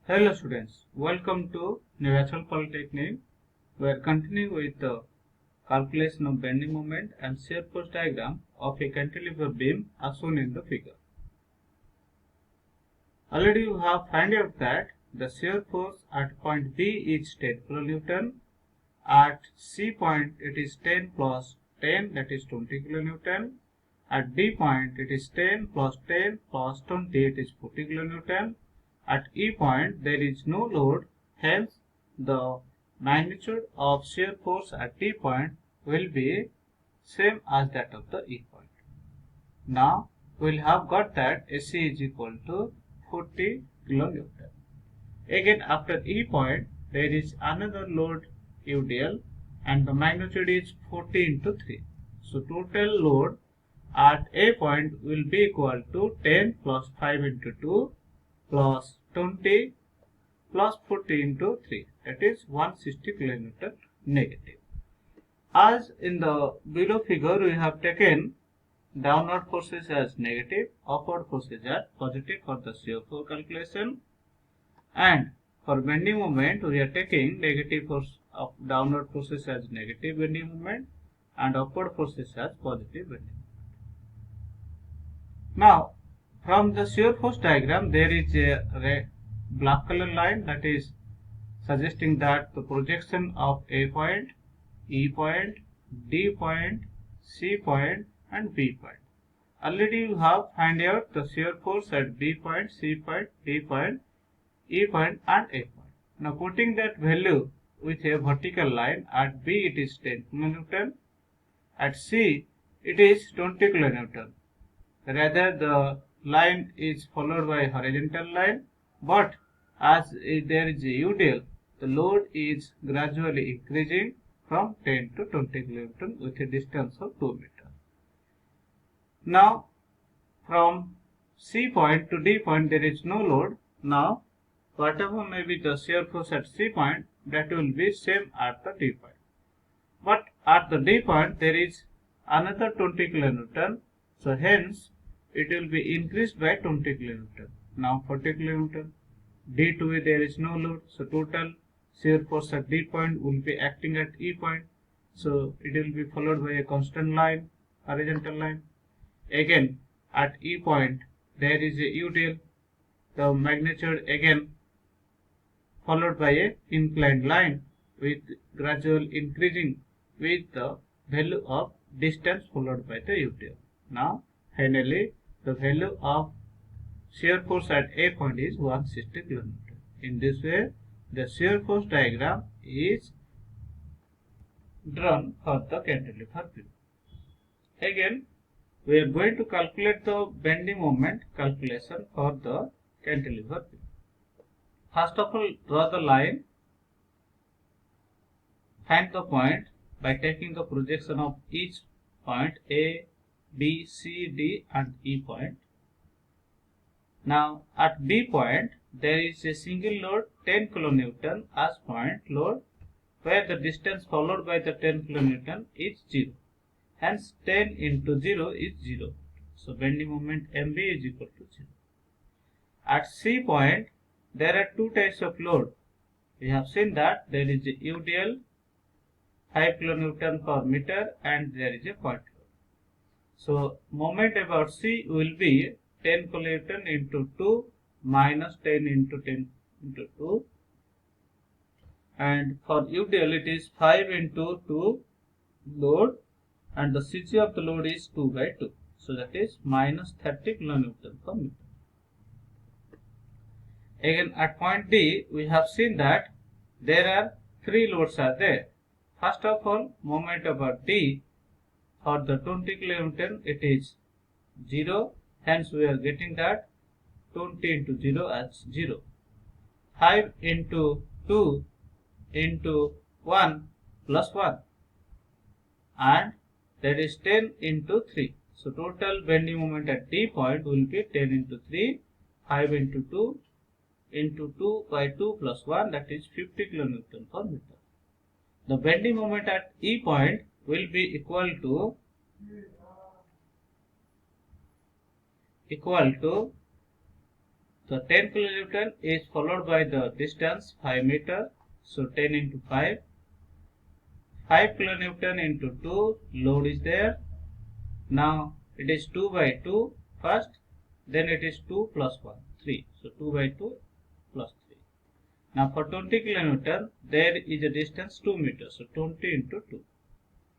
Hello students, welcome to Nivachal Polytechnic. We are continuing with the calculation of bending moment and shear force diagram of a cantilever beam as shown in the figure. Already you have found out that the shear force at point B is 10 kN, at C point it is 10 plus 10, that is 20 kN, at D point it is 10 plus 10 plus 20, it is 40 kN. At E point there is no load, hence the magnitude of shear force at D point will be same as that of the E point. Now we will have got that AC is equal to 40 kN. Again after E point there is another load UDL and the magnitude is 40 into 3. So total load at A point will be equal to 10 plus 5 into 2 plus 20 plus 40 into 3, that is 160 kN negative. As in the below figure we have taken downward forces as negative, upward forces as positive for the shear force calculation, and for bending moment we are taking negative force of downward forces as negative bending moment and upward forces as positive bending moment. Now from the shear force diagram there is a black color line that is suggesting that the projection of A point, E point, D point, C point and B point. Already you have found out the shear force at B point, C point, D point, E point and A point. Now putting that value with a vertical line, at B it is 10 kN, at C it is 20 kN. Rather the line is followed by a horizontal line, but as there is a UDL, the load is gradually increasing from 10 to 20 kN with a distance of 2 meters. Now from C point to D point there is no load. Now whatever may be the shear force at C point, that will be same at the D point. But at the D point there is another 20 kN, so hence it will be increased by 20 kN. Now 40 kN. D2 there is no load, so total shear force at D point will be acting at E point, so it will be followed by a constant line, horizontal line. Again at E point there is a UDL, the magnitude again followed by a inclined line with gradual increasing with the value of distance followed by the UDL. Now finally the value of shear force at A point is 160 kN. In this way the shear force diagram is drawn for the cantilever beam. Again we are going to calculate the bending moment calculation for the cantilever beam. First of all, draw the line, find the point by taking the projection of each point A, B, C, D and E point. Now at B point there is a single load 10 kN as point load, where the distance followed by the 10 kN is 0. Hence 10 into 0 is 0. So bending moment MB is equal to 0. At C point there are two types of load. We have seen that there is a UDL 5 kN per meter and there is a point load. So moment about C will be 10 kN into 2 minus 10 into 10 into 2, and for UDL it is 5 into 2 load and the CG of the load is 2 by 2. So that is minus 30 kN per meter. Again at point D we have seen that there are three loads are there. First of all, moment about D for the 20 kN it is 0, hence we are getting that 20 into 0 as 0. 5 into 2 into 1 plus 1, and that is 10 into 3. So total bending moment at D point will be 10 into 3, 5 into 2 into 2 by 2 plus 1, that is 50 kN per meter. The bending moment at E point will be equal to 10 So 10 kilonewton is followed by the distance 5 meter. So 10 into 5. 5 kilonewton into 2 load is there. Now it is 2 by 2 first, then it is 2 plus 1, 3. So 2 by 2 plus 3. Now for 20 kilonewton there is a distance 2 meters. So 20 into 2.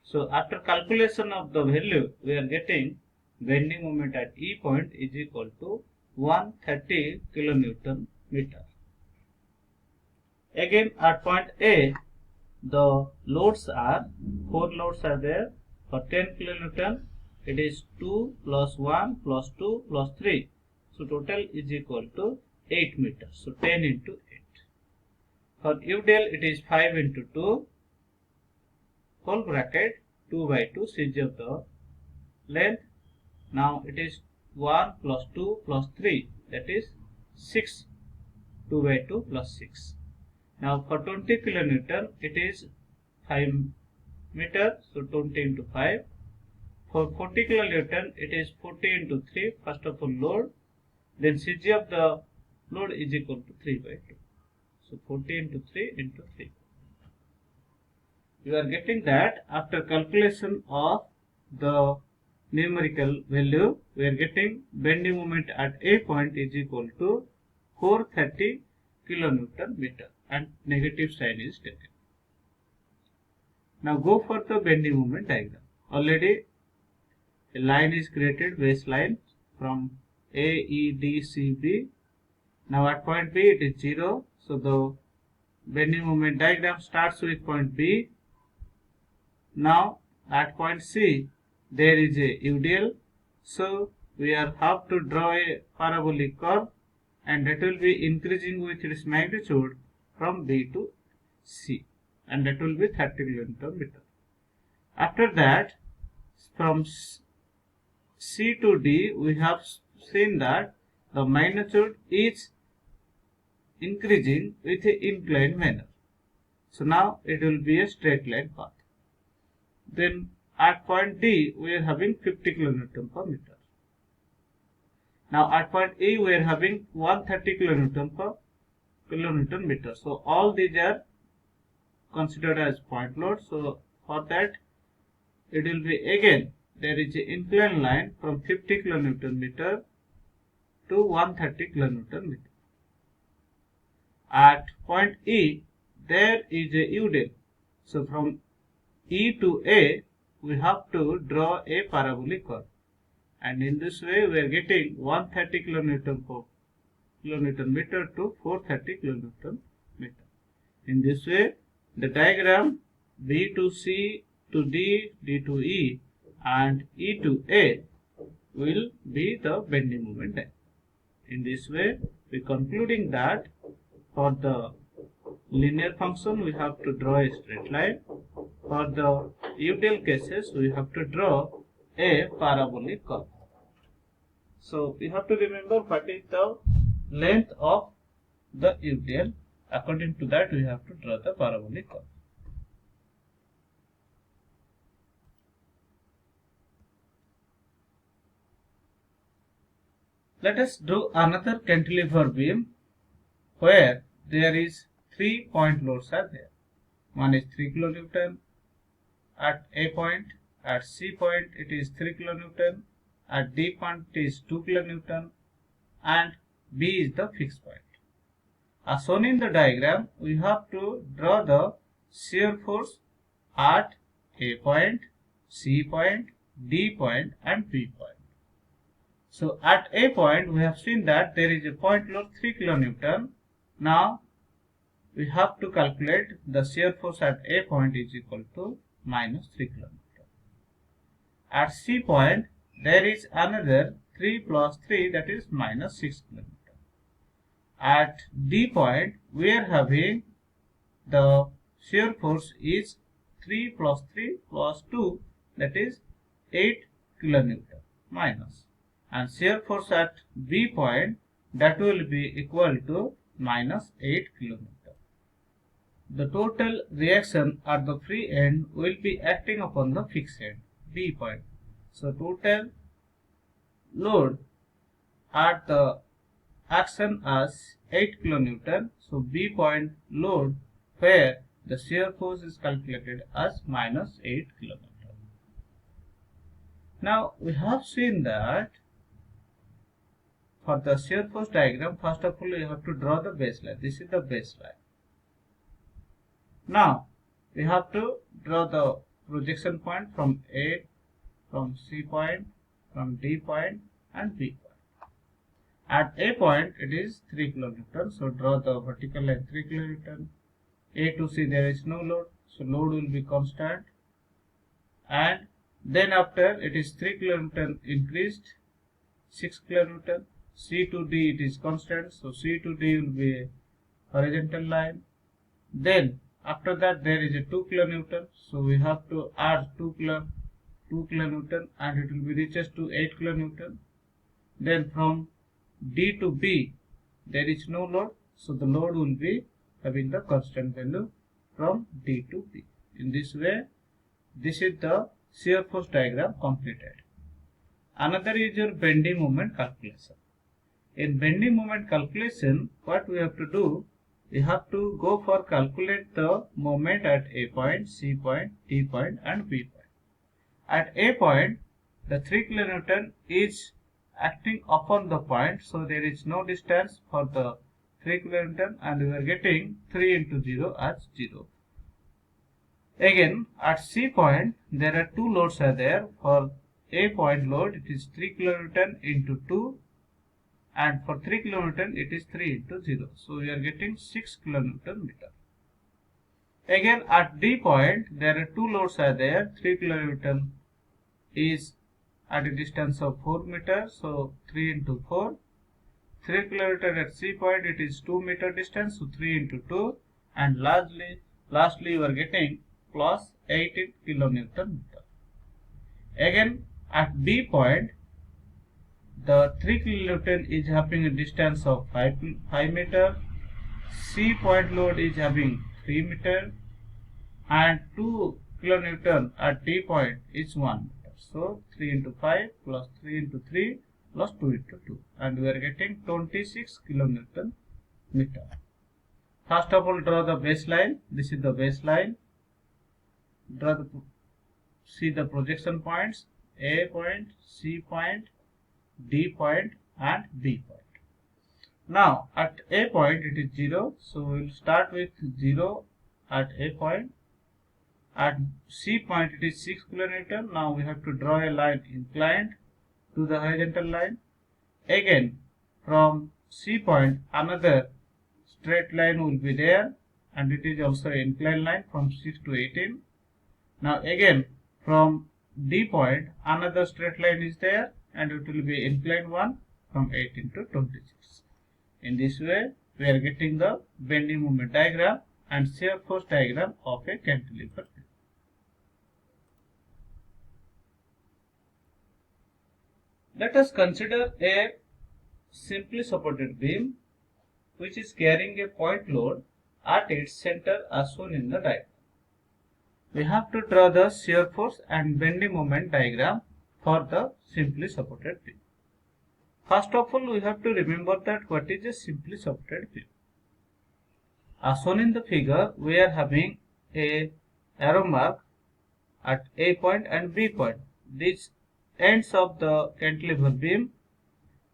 So after calculation of the value, we are getting bending moment at E point is equal to 130 kilonewton meter. Again at point A, the loads are 4 loads are there. For 10 kilonewton, it is 2 plus 1 plus 2 plus 3. So total is equal to 8 meters. So 10 into 8. For UDL, it is 5 into 2 whole bracket 2 by 2 CG of the length. Now it is 1 plus 2 plus 3, that is 6. 2 by 2 plus 6. Now for 20 kilonewton, it is 5 meter, so 20 into 5. For 40 kilonewton, it is 40 into 3. First of all load, then CG of the load is equal to 3 by 2. So 40 into 3 into 3. You are getting that after calculation of the numerical value, we are getting bending moment at A point is equal to 430 kilonewton meter, and negative sign is taken. Now go for the bending moment diagram. Already a line is created, base line from A, E, D, C, B. Now at point B it is 0. So the bending moment diagram starts with point B. Now at point C there is a UDL. So we have to draw a parabolic curve, and that will be increasing with its magnitude from B to C, and that will be 30 kilonewton meter. After that, from C to D, we have seen that the magnitude is increasing with an inclined manner. So now it will be a straight line path. Then at point D, we are having 50 kilonewton per meter. Now at point E, we are having 130 kilonewton meter. So all these are considered as point load. So for that, it will be again there is an inclined line from 50 kilonewton meter to 130 kilonewton meter. At point E, there is a UDL. So from E to A, we have to draw a parabolic curve, and in this way we are getting 130 kilonewton meter to 430 kilonewton meter. In this way, the diagram B to C to D, D to E, and E to A will be the bending moment diagram. In this way, we are concluding that for the linear function we have to draw a straight line. For the UDL cases, we have to draw a parabolic curve. So we have to remember what is the length of the UDL. According to that, we have to draw the parabolic curve. Let us do another cantilever beam where there is 3 point loads are there. One is 3 kilonewton at A point, at C point it is 3 kilonewton, at D point it is 2 kilonewton, and B is the fixed point. As shown in the diagram, we have to draw the shear force at A point, C point, D point, and B point. So at A point, we have seen that there is a point load 3 kilonewton. Now we have to calculate the shear force at A point is equal to minus 3 kilonewton. At C point, there is another 3 plus 3, that is minus 6 kilonewton. At D point, we are having the shear force is 3 plus 3 plus 2, that is 8 kilonewton minus. And shear force at B point, that will be equal to minus 8 kilonewton. The total reaction at the free end will be acting upon the fixed end, B point. So total load at action as 8 kilonewton. So B point load where the shear force is calculated as minus 8 kilonewton. Now we have seen that for the shear force diagram, first of all you have to draw the baseline. This is the baseline. Now we have to draw the projection point from A, from C point, from D point and B point. At A point it is 3 kilonewton, so draw the vertical line 3 kilonewton. A to C there is no load, so load will be constant, and then after it is 3 kilonewton increased 6 kilonewton. C to D it is constant, so C to D will be a horizontal line. Then after that there is a 2 kilonewton, so we have to add 2 kilonewton and it will be reaches to 8 kilonewton. Then from D to B there is no load, so the load will be having the constant value from D to B. In this way, this is the shear force diagram completed. Another is your bending moment calculation. In bending moment calculation, what we have to do, we have to go for calculate the moment at A point, C point, D point and B point. At A point, the 3 kilonewton is acting upon the point, so there is no distance for the 3 kilonewton and we are getting 3 into 0 as 0. Again, at C point, there are two loads are there. For A point load, it is 3 kilonewton into 2, and for 3 kilonewton, it is 3 into 0. So we are getting 6 kilonewton meter. Again, at D point, there are two loads are there. 3 kilonewton is at a distance of 4 meters, so 3 into 4. 3 kilonewton at C point, it is 2 meter distance, so 3 into 2, and lastly you are getting plus 18 kilonewton meter. Again, at B point, the 3 kilonewton is having a distance of 5 meter, C point load is having 3 meter, and 2 kilonewton at D point is 1 meter. So 3 into 5 plus 3 into 3 plus 2 into 2, and we are getting 26 kilonewton meter. First of all, draw the baseline. This is the baseline. See the projection points: A point, C point, D point and B point. Now at A point it is 0, so we will start with 0 at A point. At C point it is 6 kilonewton. Now we have to draw a line inclined to the horizontal line. Again, from C point another straight line will be there, and it is also an inclined line from 6 to 18. Now again, from D point another straight line is there, and it will be inclined one from 18 to 26. In this way, we are getting the bending moment diagram and shear force diagram of a cantilever. Let us consider a simply supported beam which is carrying a point load at its center as shown in the diagram. We have to draw the shear force and bending moment diagram for the simply supported beam. First of all, we have to remember that what is a simply supported beam. As shown in the figure, we are having a arrow mark at A point and B point. These ends of the cantilever beam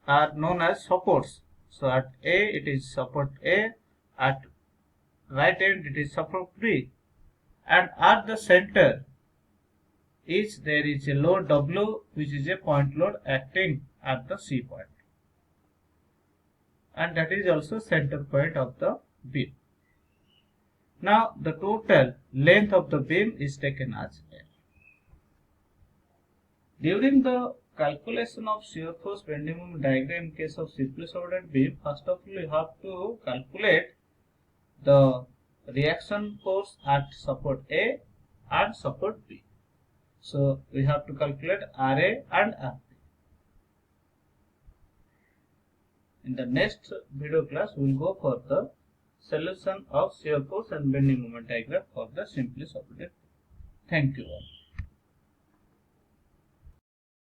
are known as supports. So at A it is support A, at right end it is support B, and at the center there is a load W, which is a point load acting at the C point, and that is also center point of the beam. Now the total length of the beam is taken as L. During the calculation of shear force bending moment diagram in case of simply supported beam, first of all you have to calculate the reaction force at support A and support B. So we have to calculate RA and RB. In the next video class, we will go for the solution of shear force and bending moment diagram for the simply supported beam. Thank you all.